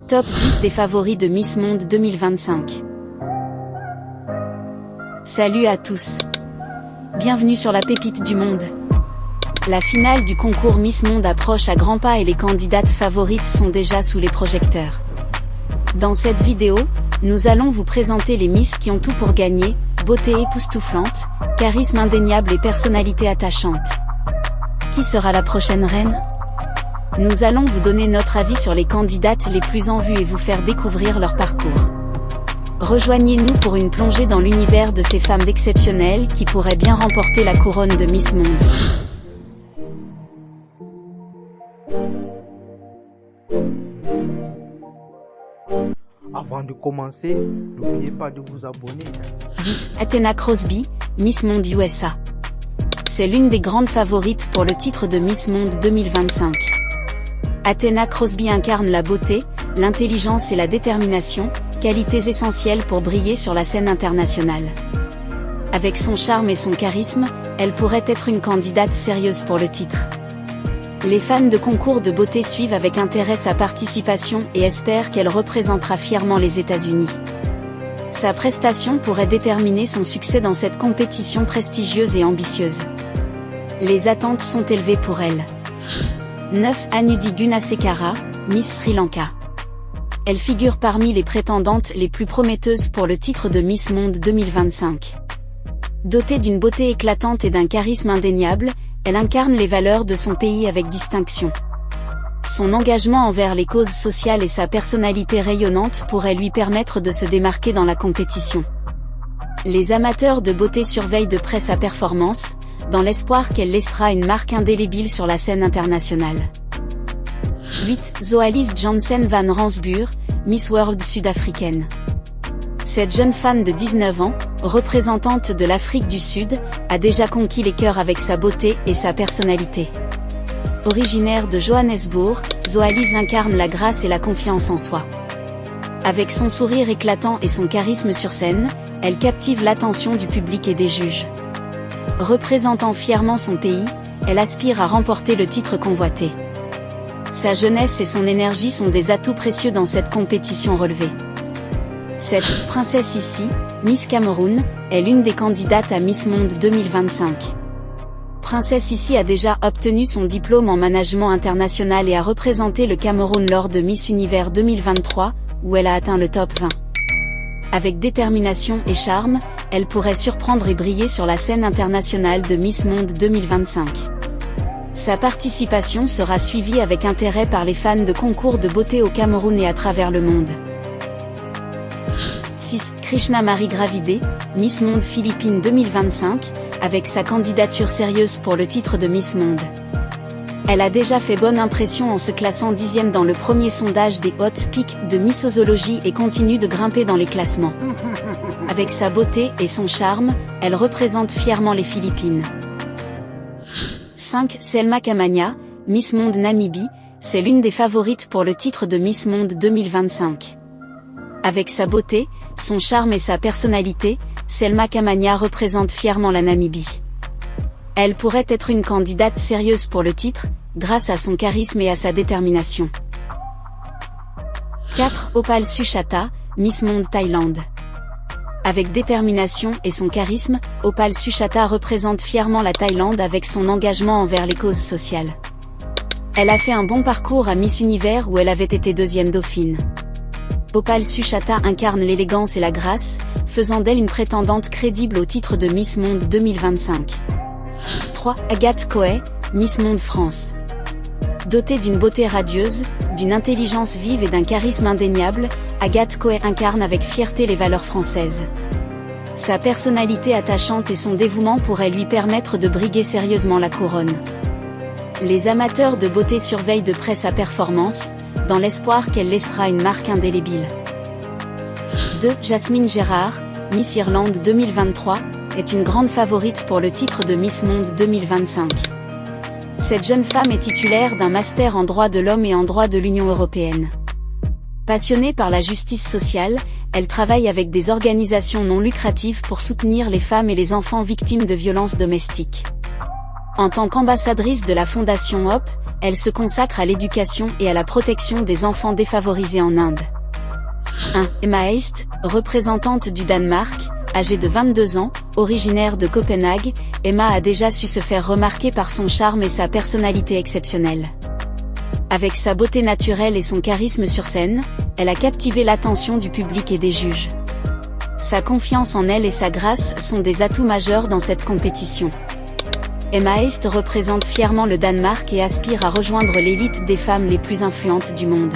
Top 10 des favoris de Miss Monde 2025. Salut à tous. Bienvenue sur la pépite du monde. La finale du concours Miss Monde approche à grands pas et les candidates favorites sont déjà sous les projecteurs. Dans cette vidéo, nous allons vous présenter les Miss qui ont tout pour gagner, beauté époustouflante, charisme indéniable et personnalité attachante. Qui sera la prochaine reine ? Nous allons vous donner notre avis sur les candidates les plus en vue et vous faire découvrir leur parcours. Rejoignez-nous pour une plongée dans l'univers de ces femmes exceptionnelles qui pourraient bien remporter la couronne de Miss Monde. Avant de commencer, n'oubliez pas de vous abonner. 10. Athena Crosby, Miss Monde USA. C'est l'une des grandes favorites pour le titre de Miss Monde 2025. Athena Crosby incarne la beauté, l'intelligence et la détermination, qualités essentielles pour briller sur la scène internationale. Avec son charme et son charisme, elle pourrait être une candidate sérieuse pour le titre. Les fans de concours de beauté suivent avec intérêt sa participation et espèrent qu'elle représentera fièrement les États-Unis. Sa prestation pourrait déterminer son succès dans cette compétition prestigieuse et ambitieuse. Les attentes sont élevées pour elle. 9. Anudhi Gunasekara, Miss Sri Lanka. Elle figure parmi les prétendantes les plus prometteuses pour le titre de Miss Monde 2025. Dotée d'une beauté éclatante et d'un charisme indéniable, elle incarne les valeurs de son pays avec distinction. Son engagement envers les causes sociales et sa personnalité rayonnante pourraient lui permettre de se démarquer dans la compétition. Les amateurs de beauté surveillent de près sa performance, dans l'espoir qu'elle laissera une marque indélébile sur la scène internationale. 8. Zoalise Jansen van Ransbuur, Miss World sud-africaine. Cette jeune femme de 19 ans, représentante de l'Afrique du Sud, a déjà conquis les cœurs avec sa beauté et sa personnalité. Originaire de Johannesburg, Zoalise incarne la grâce et la confiance en soi. Avec son sourire éclatant et son charisme sur scène, elle captive l'attention du public et des juges. Représentant fièrement son pays, elle aspire à remporter le titre convoité. Sa jeunesse et son énergie sont des atouts précieux dans cette compétition relevée. 7. Princesse Sissi, Miss Cameroun, est l'une des candidates à Miss Monde 2025. Princesse Sissi a déjà obtenu son diplôme en management international et a représenté le Cameroun lors de Miss Univers 2023, où elle a atteint le top 20. Avec détermination et charme, elle pourrait surprendre et briller sur la scène internationale de Miss Monde 2025. Sa participation sera suivie avec intérêt par les fans de concours de beauté au Cameroun et à travers le monde. 6. Krishna Marie Gravidé, Miss Monde Philippines 2025, avec sa candidature sérieuse pour le titre de Miss Monde. Elle a déjà fait bonne impression en se classant 10e dans le premier sondage des Hot Picks de Missosologie et continue de grimper dans les classements. Avec sa beauté et son charme, elle représente fièrement les Philippines. 5. Selma Kamanya, Miss Monde Namibie, c'est l'une des favorites pour le titre de Miss Monde 2025. Avec sa beauté, son charme et sa personnalité, Selma Kamanya représente fièrement la Namibie. Elle pourrait être une candidate sérieuse pour le titre, grâce à son charisme et à sa détermination. 4. Opal Suchata, Miss Monde Thaïlande. Avec détermination et son charisme, Opal Suchata représente fièrement la Thaïlande avec son engagement envers les causes sociales. Elle a fait un bon parcours à Miss Univers où elle avait été 2e dauphine. Opal Suchata incarne l'élégance et la grâce, faisant d'elle une prétendante crédible au titre de Miss Monde 2025. 3. Agathe Coet, Miss Monde France. Dotée d'une beauté radieuse, d'une intelligence vive et d'un charisme indéniable, Agathe Coet incarne avec fierté les valeurs françaises. Sa personnalité attachante et son dévouement pourraient lui permettre de briguer sérieusement la couronne. Les amateurs de beauté surveillent de près sa performance, dans l'espoir qu'elle laissera une marque indélébile. 2. Jasmine Gérard, Miss Irlande 2023, est une grande favorite pour le titre de Miss Monde 2025. Cette jeune femme est titulaire d'un master en droit de l'homme et en droit de l'Union européenne. Passionnée par la justice sociale, elle travaille avec des organisations non lucratives pour soutenir les femmes et les enfants victimes de violences domestiques. En tant qu'ambassadrice de la Fondation Hope, elle se consacre à l'éducation et à la protection des enfants défavorisés en Inde. 1. Emma Heist, représentante du Danemark, âgée de 22 ans, originaire de Copenhague, Emma a déjà su se faire remarquer par son charme et sa personnalité exceptionnelle. Avec sa beauté naturelle et son charisme sur scène, elle a captivé l'attention du public et des juges. Sa confiance en elle et sa grâce sont des atouts majeurs dans cette compétition. Emma Heist représente fièrement le Danemark et aspire à rejoindre l'élite des femmes les plus influentes du monde.